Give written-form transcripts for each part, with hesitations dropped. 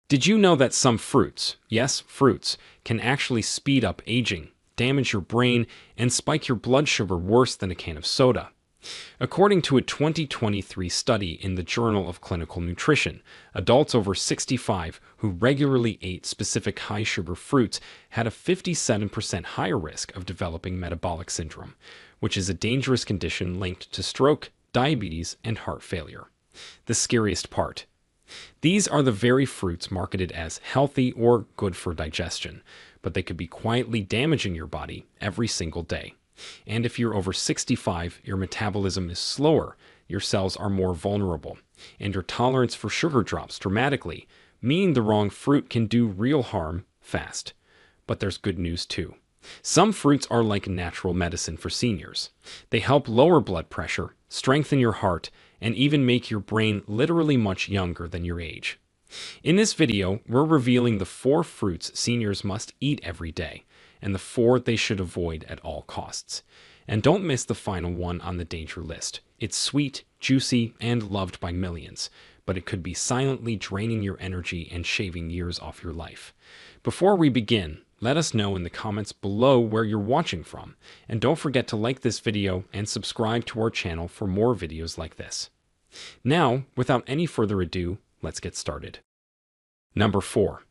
Did you know that some fruits, yes, fruits, can actually speed up aging, damage your brain, and spike your blood sugar worse than a can of soda? According to a 2023 study in the Journal of Clinical Nutrition, adults over 65 who regularly ate specific high-sugar fruits had a 57% higher risk of developing metabolic syndrome, which is a dangerous condition linked to stroke, diabetes, and heart failure. The scariest part: these are the very fruits marketed as healthy or good for digestion, but they could be quietly damaging your body every single day. And if you're over 65, your metabolism is slower, your cells are more vulnerable, and your tolerance for sugar drops dramatically, meaning the wrong fruit can do real harm fast. But there's good news too. Some fruits are like natural medicine for seniors. They help lower blood pressure, strengthen your heart, and even make your brain literally much younger than your age. In this video, we're revealing the 4 fruits seniors must eat every day, and the 4 they should avoid at all costs. And don't miss the final one on the danger list. It's sweet, juicy, and loved by millions, but it could be silently draining your energy and shaving years off your life. Before we begin, let us know in the comments below where you're watching from, and don't forget to like this video and subscribe to our channel for more videos like this. Now, without any further ado, let's get started. Number 4.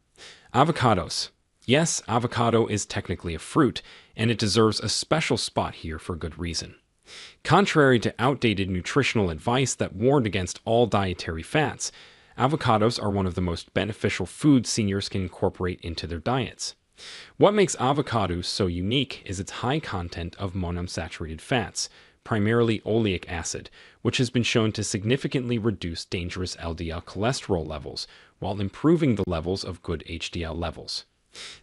Avocados. Yes, avocado is technically a fruit, and it deserves a special spot here for good reason. Contrary to outdated nutritional advice that warned against all dietary fats, avocados are one of the most beneficial foods seniors can incorporate into their diets. What makes avocados so unique is its high content of monounsaturated fats, primarily oleic acid, which has been shown to significantly reduce dangerous LDL cholesterol levels while improving the levels of good HDL levels.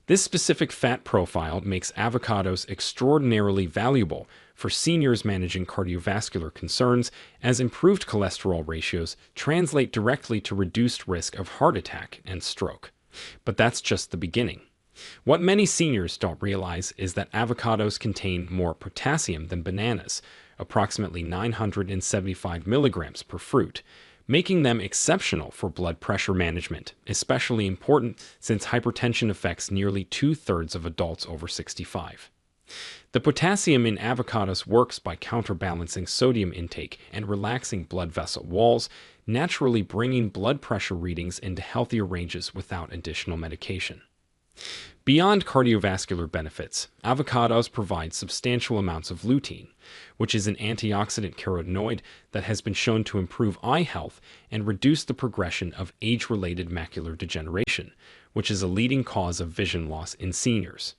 This specific fat profile makes avocados extraordinarily valuable for seniors managing cardiovascular concerns, as improved cholesterol ratios translate directly to reduced risk of heart attack and stroke. But that's just the beginning. What many seniors don't realize is that avocados contain more potassium than bananas, approximately 975 milligrams per fruit, making them exceptional for blood pressure management, especially important since hypertension affects nearly 2/3 of adults over 65. The potassium in avocados works by counterbalancing sodium intake and relaxing blood vessel walls, naturally bringing blood pressure readings into healthier ranges without additional medication. Beyond cardiovascular benefits, avocados provide substantial amounts of lutein, which is an antioxidant carotenoid that has been shown to improve eye health and reduce the progression of age-related macular degeneration, which is a leading cause of vision loss in seniors.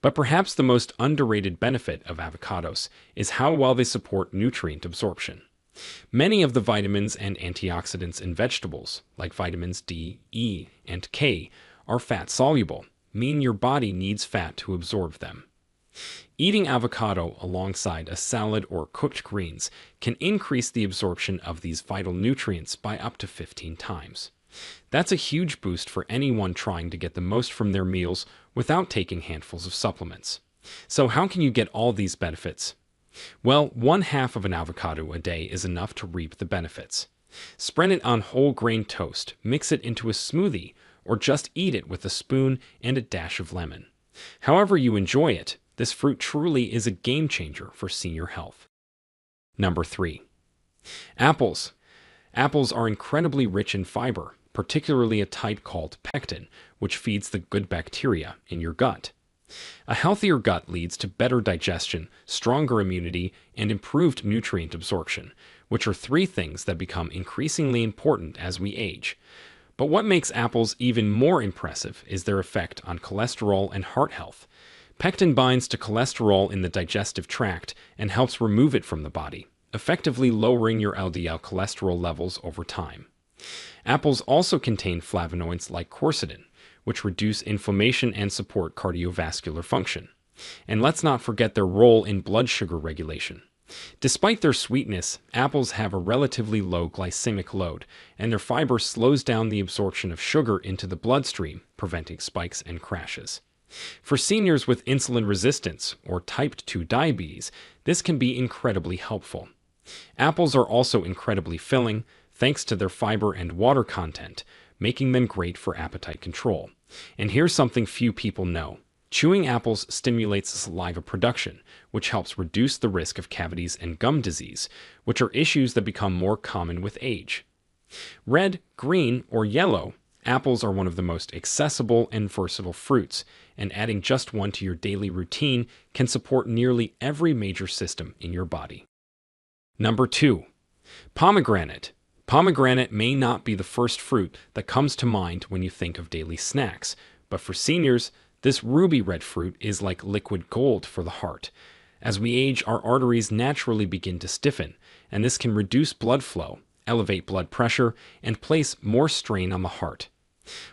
But perhaps the most underrated benefit of avocados is how well they support nutrient absorption. Many of the vitamins and antioxidants in vegetables, like vitamins D, E, and K, are fat-soluble, meaning your body needs fat to absorb them. Eating avocado alongside a salad or cooked greens can increase the absorption of these vital nutrients by up to 15 times. That's a huge boost for anyone trying to get the most from their meals without taking handfuls of supplements. So how can you get all these benefits? Well, 1/2 of an avocado a day is enough to reap the benefits. Spread it on whole grain toast, mix it into a smoothie, or just eat it with a spoon and a dash of lemon. However you enjoy it, this fruit truly is a game changer for senior health. Number 3. Apples. Apples are incredibly rich in fiber, particularly a type called pectin, which feeds the good bacteria in your gut. A healthier gut leads to better digestion, stronger immunity, and improved nutrient absorption, which are 3 things that become increasingly important as we age. But what makes apples even more impressive is their effect on cholesterol and heart health. Pectin binds to cholesterol in the digestive tract and helps remove it from the body, effectively lowering your LDL cholesterol levels over time. Apples also contain flavonoids like quercetin, which reduce inflammation and support cardiovascular function. And let's not forget their role in blood sugar regulation. Despite their sweetness, apples have a relatively low glycemic load, and their fiber slows down the absorption of sugar into the bloodstream, preventing spikes and crashes. For seniors with insulin resistance or type 2 diabetes, this can be incredibly helpful. Apples are also incredibly filling, thanks to their fiber and water content, making them great for appetite control. And here's something few people know. Chewing apples stimulates saliva production, which helps reduce the risk of cavities and gum disease, which are issues that become more common with age. Red, green, or yellow, apples are one of the most accessible and versatile fruits, and adding just one to your daily routine can support nearly every major system in your body. Number 2. Pomegranate. Pomegranate may not be the first fruit that comes to mind when you think of daily snacks, but for seniors, this ruby red fruit is like liquid gold for the heart. As we age, our arteries naturally begin to stiffen, and this can reduce blood flow, elevate blood pressure, and place more strain on the heart.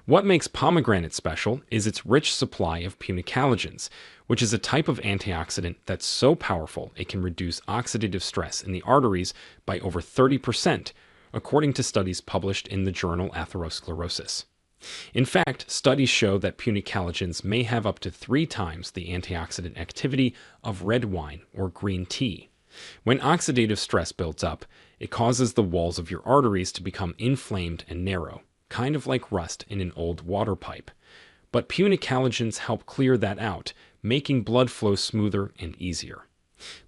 What makes pomegranate special is its rich supply of punicalagins, which is a type of antioxidant that's so powerful it can reduce oxidative stress in the arteries by over 30%, according to studies published in the journal Atherosclerosis. In fact, studies show that punicalagins may have up to 3 times the antioxidant activity of red wine or green tea. When oxidative stress builds up, it causes the walls of your arteries to become inflamed and narrow, kind of like rust in an old water pipe. But punicalagins help clear that out, making blood flow smoother and easier.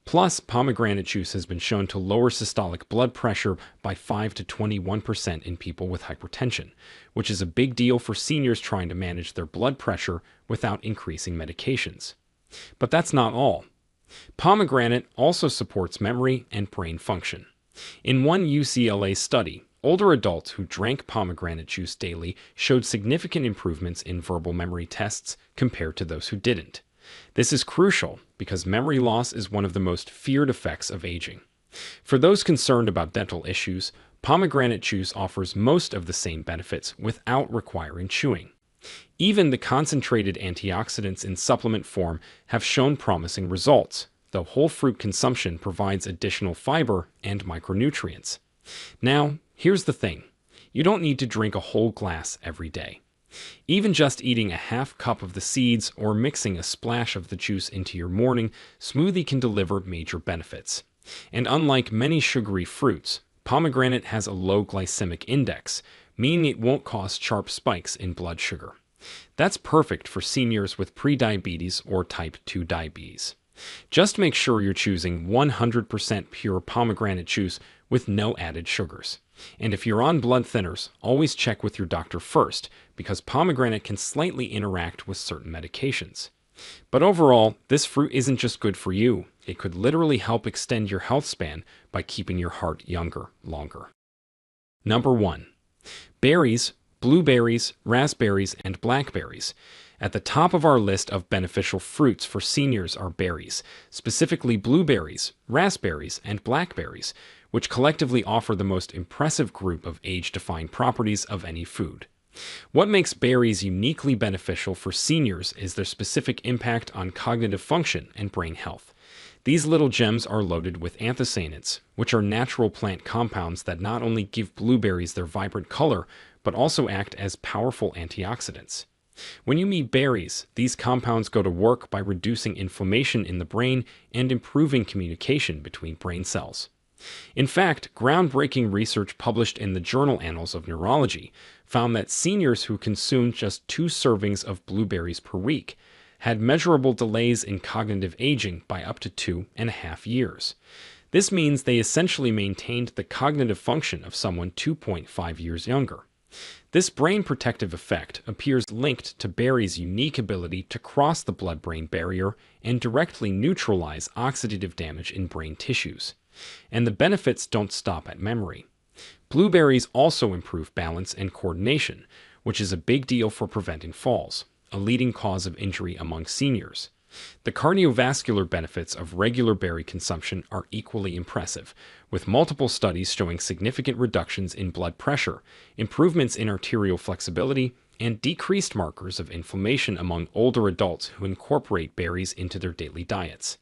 Plus, pomegranate juice has been shown to lower systolic blood pressure by 5 to 21% in people with hypertension, which is a big deal for seniors trying to manage their blood pressure without increasing medications. But that's not all. Pomegranate also supports memory and brain function. In one UCLA study, older adults who drank pomegranate juice daily showed significant improvements in verbal memory tests compared to those who didn't. This is crucial because memory loss is one of the most feared effects of aging. For those concerned about dental issues, pomegranate juice offers most of the same benefits without requiring chewing. Even the concentrated antioxidants in supplement form have shown promising results, though whole fruit consumption provides additional fiber and micronutrients. Now, here's the thing. You don't need to drink a whole glass every day. Even just eating a half cup of the seeds or mixing a splash of the juice into your morning smoothie can deliver major benefits. And unlike many sugary fruits, pomegranate has a low glycemic index, meaning it won't cause sharp spikes in blood sugar. That's perfect for seniors with prediabetes or type 2 diabetes. Just make sure you're choosing 100% pure pomegranate juice with no added sugars. And if you're on blood thinners, always check with your doctor first, because pomegranate can slightly interact with certain medications. But overall, this fruit isn't just good for you. It could literally help extend your health span by keeping your heart younger longer. Number 1. Berries, blueberries, raspberries, and blackberries. At the top of our list of beneficial fruits for seniors are berries, specifically blueberries, raspberries, and blackberries, which collectively offer the most impressive group of age-defying properties of any food. What makes berries uniquely beneficial for seniors is their specific impact on cognitive function and brain health. These little gems are loaded with anthocyanins, which are natural plant compounds that not only give blueberries their vibrant color, but also act as powerful antioxidants. When you eat berries, these compounds go to work by reducing inflammation in the brain and improving communication between brain cells. In fact, groundbreaking research published in the journal Annals of Neurology found that seniors who consumed just 2 servings of blueberries per week had measurable delays in cognitive aging by up to 2.5 years. This means they essentially maintained the cognitive function of someone 2.5 years younger. This brain protective effect appears linked to berries' unique ability to cross the blood-brain barrier and directly neutralize oxidative damage in brain tissues. And the benefits don't stop at memory. Blueberries also improve balance and coordination, which is a big deal for preventing falls, a leading cause of injury among seniors. The cardiovascular benefits of regular berry consumption are equally impressive, with multiple studies showing significant reductions in blood pressure, improvements in arterial flexibility, and decreased markers of inflammation among older adults who incorporate berries into their daily diets.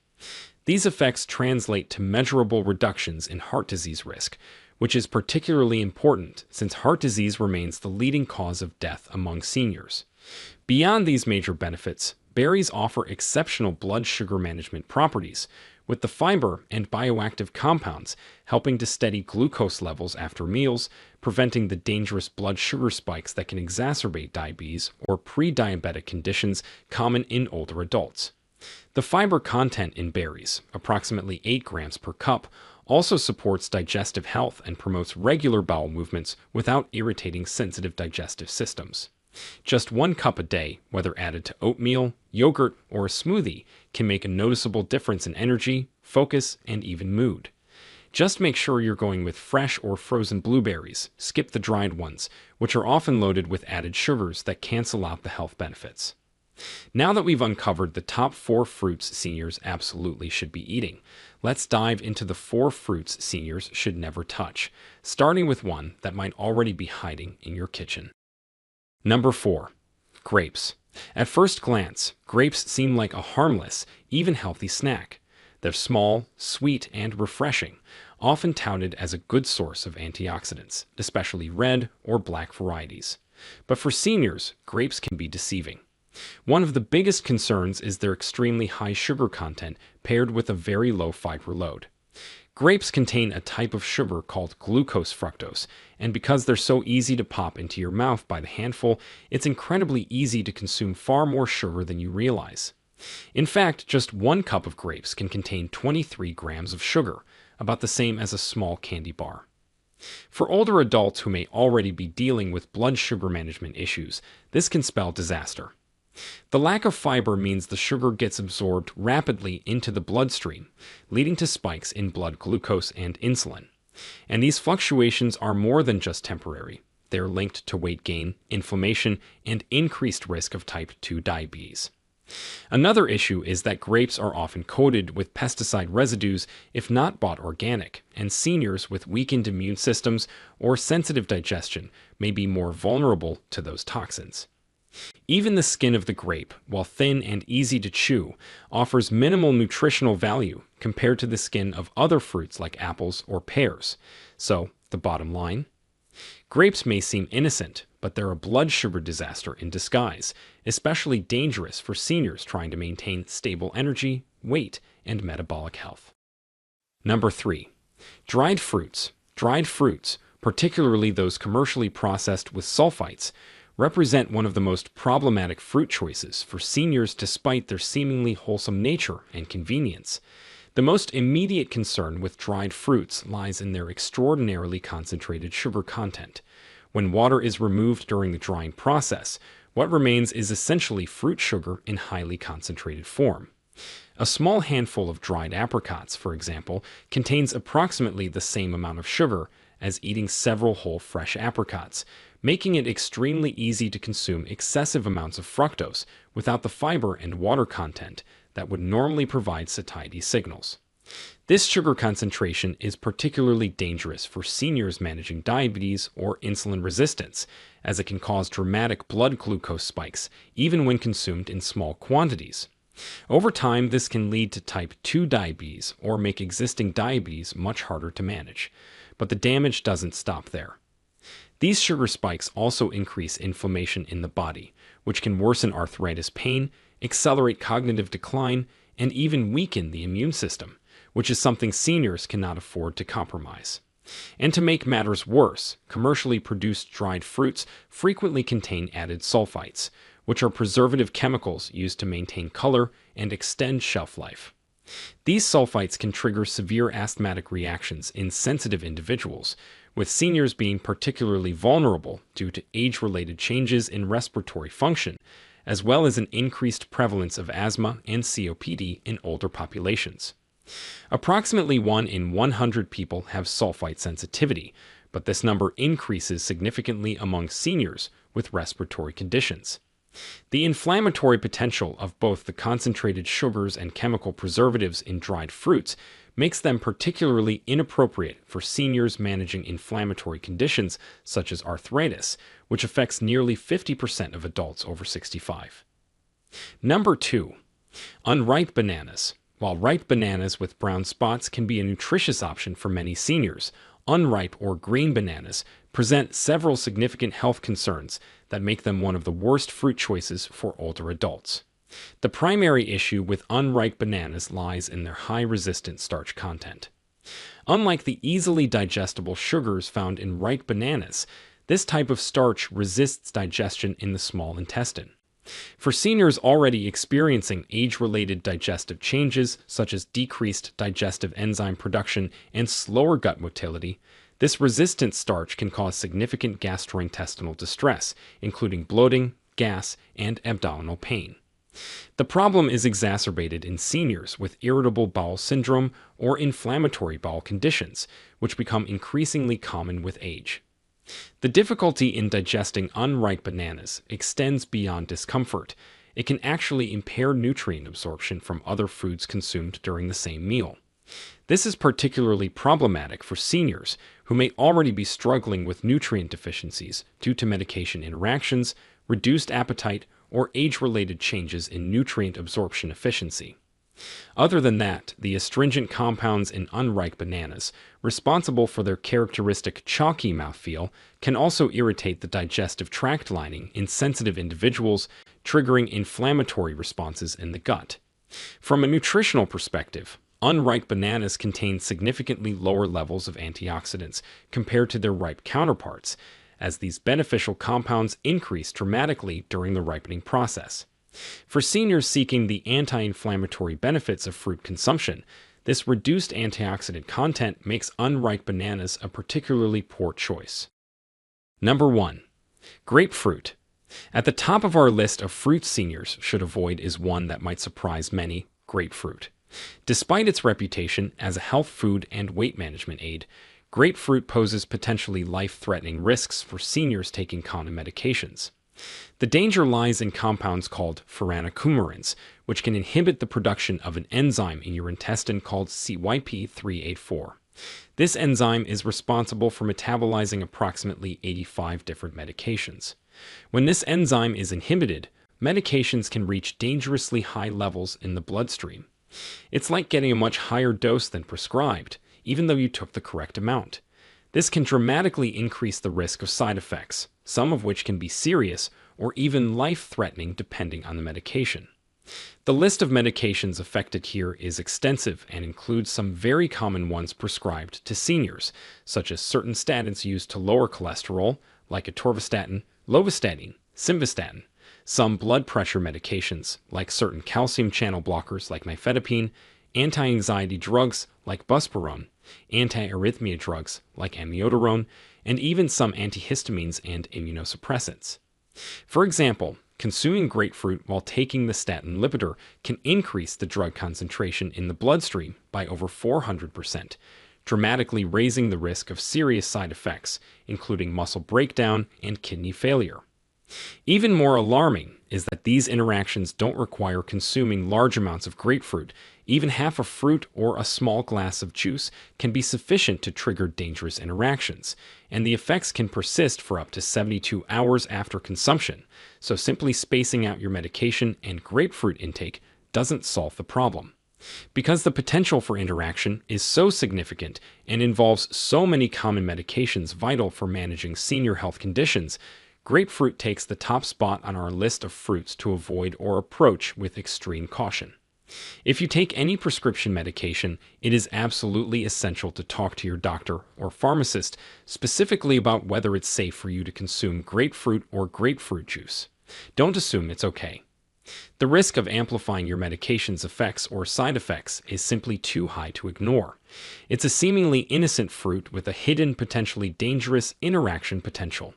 These effects translate to measurable reductions in heart disease risk, which is particularly important since heart disease remains the leading cause of death among seniors. Beyond these major benefits, berries offer exceptional blood sugar management properties, with the fiber and bioactive compounds helping to steady glucose levels after meals, preventing the dangerous blood sugar spikes that can exacerbate diabetes or pre-diabetic conditions common in older adults. The fiber content in berries, approximately 8 grams per cup, also supports digestive health and promotes regular bowel movements without irritating sensitive digestive systems. Just 1 cup a day, whether added to oatmeal, yogurt, or a smoothie, can make a noticeable difference in energy, focus, and even mood. Just make sure you're going with fresh or frozen blueberries. Skip the dried ones, which are often loaded with added sugars that cancel out the health benefits. Now that we've uncovered the top 4 fruits seniors absolutely should be eating, let's dive into the 4 fruits seniors should never touch, starting with one that might already be hiding in your kitchen. Number 4. Grapes. At first glance, grapes seem like a harmless, even healthy snack. They're small, sweet, and refreshing, often touted as a good source of antioxidants, especially red or black varieties. But for seniors, grapes can be deceiving. One of the biggest concerns is their extremely high sugar content paired with a very low fiber load. Grapes contain a type of sugar called glucose fructose, and because they're so easy to pop into your mouth by the handful, it's incredibly easy to consume far more sugar than you realize. In fact, just 1 cup of grapes can contain 23 grams of sugar, about the same as a small candy bar. For older adults who may already be dealing with blood sugar management issues, this can spell disaster. The lack of fiber means the sugar gets absorbed rapidly into the bloodstream, leading to spikes in blood glucose and insulin. And these fluctuations are more than just temporary. They are linked to weight gain, inflammation, and increased risk of type 2 diabetes. Another issue is that grapes are often coated with pesticide residues if not bought organic, and seniors with weakened immune systems or sensitive digestion may be more vulnerable to those toxins. Even the skin of the grape, while thin and easy to chew, offers minimal nutritional value compared to the skin of other fruits like apples or pears. So, the bottom line? Grapes may seem innocent, but they're a blood sugar disaster in disguise, especially dangerous for seniors trying to maintain stable energy, weight, and metabolic health. Number 3. Dried fruits. Dried fruits, particularly those commercially processed with sulfites, represent one of the most problematic fruit choices for seniors despite their seemingly wholesome nature and convenience. The most immediate concern with dried fruits lies in their extraordinarily concentrated sugar content. When water is removed during the drying process, what remains is essentially fruit sugar in highly concentrated form. A small handful of dried apricots, for example, contains approximately the same amount of sugar as eating several whole fresh apricots, making it extremely easy to consume excessive amounts of fructose without the fiber and water content that would normally provide satiety signals. This sugar concentration is particularly dangerous for seniors managing diabetes or insulin resistance, as it can cause dramatic blood glucose spikes even when consumed in small quantities. Over time, this can lead to type 2 diabetes or make existing diabetes much harder to manage. But the damage doesn't stop there. These sugar spikes also increase inflammation in the body, which can worsen arthritis pain, accelerate cognitive decline, and even weaken the immune system, which is something seniors cannot afford to compromise. And to make matters worse, commercially produced dried fruits frequently contain added sulfites, which are preservative chemicals used to maintain color and extend shelf life. These sulfites can trigger severe asthmatic reactions in sensitive individuals, with seniors being particularly vulnerable due to age-related changes in respiratory function, as well as an increased prevalence of asthma and COPD in older populations. Approximately 1 in 100 people have sulfite sensitivity, but this number increases significantly among seniors with respiratory conditions. The inflammatory potential of both the concentrated sugars and chemical preservatives in dried fruits makes them particularly inappropriate for seniors managing inflammatory conditions such as arthritis, which affects nearly 50% of adults over 65. Number 2. Unripe bananas. While ripe bananas with brown spots can be a nutritious option for many seniors, unripe or green bananas present several significant health concerns that make them one of the worst fruit choices for older adults. The primary issue with unripe bananas lies in their high resistant starch content. Unlike the easily digestible sugars found in ripe bananas, this type of starch resists digestion in the small intestine. For seniors already experiencing age-related digestive changes, such as decreased digestive enzyme production and slower gut motility, this resistant starch can cause significant gastrointestinal distress, including bloating, gas, and abdominal pain. The problem is exacerbated in seniors with irritable bowel syndrome or inflammatory bowel conditions, which become increasingly common with age. The difficulty in digesting unripe bananas extends beyond discomfort. It can actually impair nutrient absorption from other foods consumed during the same meal. This is particularly problematic for seniors who may already be struggling with nutrient deficiencies due to medication interactions, reduced appetite, or age-related changes in nutrient absorption efficiency. Other than that, the astringent compounds in unripe bananas, responsible for their characteristic chalky mouthfeel, can also irritate the digestive tract lining in sensitive individuals, triggering inflammatory responses in the gut. From a nutritional perspective, unripe bananas contain significantly lower levels of antioxidants compared to their ripe counterparts, as these beneficial compounds increase dramatically during the ripening process. For seniors seeking the anti-inflammatory benefits of fruit consumption, this reduced antioxidant content makes unripe bananas a particularly poor choice. Number 1. Grapefruit. At the top of our list of fruits seniors should avoid is one that might surprise many: grapefruit. Despite its reputation as a health food and weight management aid, grapefruit poses potentially life-threatening risks for seniors taking common medications. The danger lies in compounds called furanocoumarins, which can inhibit the production of an enzyme in your intestine called CYP3A4. This enzyme is responsible for metabolizing approximately 85 different medications. When this enzyme is inhibited, medications can reach dangerously high levels in the bloodstream. It's like getting a much higher dose than prescribed, even though you took the correct amount. This can dramatically increase the risk of side effects, some of which can be serious or even life-threatening depending on the medication. The list of medications affected here is extensive and includes some very common ones prescribed to seniors, such as certain statins used to lower cholesterol, like atorvastatin, lovastatin, simvastatin, some blood pressure medications, like certain calcium channel blockers like nifedipine, anti-anxiety drugs like buspirone, anti-arrhythmia drugs like amiodarone, and even some antihistamines and immunosuppressants. For example, consuming grapefruit while taking the statin Lipitor can increase the drug concentration in the bloodstream by over 400%, dramatically raising the risk of serious side effects, including muscle breakdown and kidney failure. Even more alarming is that these interactions don't require consuming large amounts of grapefruit. Even half a fruit or a small glass of juice can be sufficient to trigger dangerous interactions, and the effects can persist for up to 72 hours after consumption, so simply spacing out your medication and grapefruit intake doesn't solve the problem. Because the potential for interaction is so significant and involves so many common medications vital for managing senior health conditions, grapefruit takes the top spot on our list of fruits to avoid or approach with extreme caution. If you take any prescription medication, it is absolutely essential to talk to your doctor or pharmacist specifically about whether it's safe for you to consume grapefruit or grapefruit juice. Don't assume it's okay. The risk of amplifying your medication's effects or side effects is simply too high to ignore. It's a seemingly innocent fruit with a hidden, potentially dangerous interaction potential.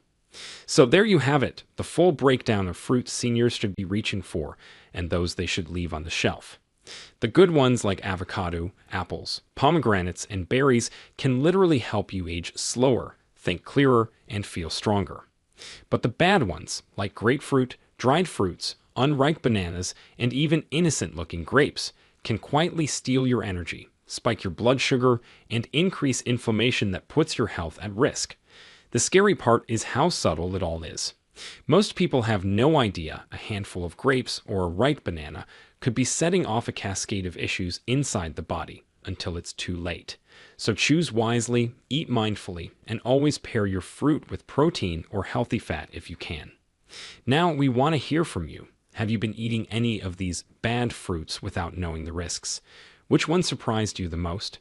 So there you have it, the full breakdown of fruits seniors should be reaching for and those they should leave on the shelf. The good ones like avocado, apples, pomegranates, and berries can literally help you age slower, think clearer, and feel stronger. But the bad ones, like grapefruit, dried fruits, unripe bananas, and even innocent-looking grapes, can quietly steal your energy, spike your blood sugar, and increase inflammation that puts your health at risk. The scary part is how subtle it all is. Most people have no idea a handful of grapes or a ripe banana could be setting off a cascade of issues inside the body until it's too late. So choose wisely, eat mindfully, and always pair your fruit with protein or healthy fat if you can. Now we want to hear from you. Have you been eating any of these bad fruits without knowing the risks? Which one surprised you the most?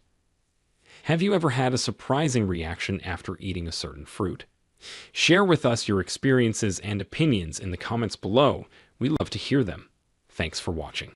Have you ever had a surprising reaction after eating a certain fruit? Share with us your experiences and opinions in the comments below. We love to hear them. Thanks for watching.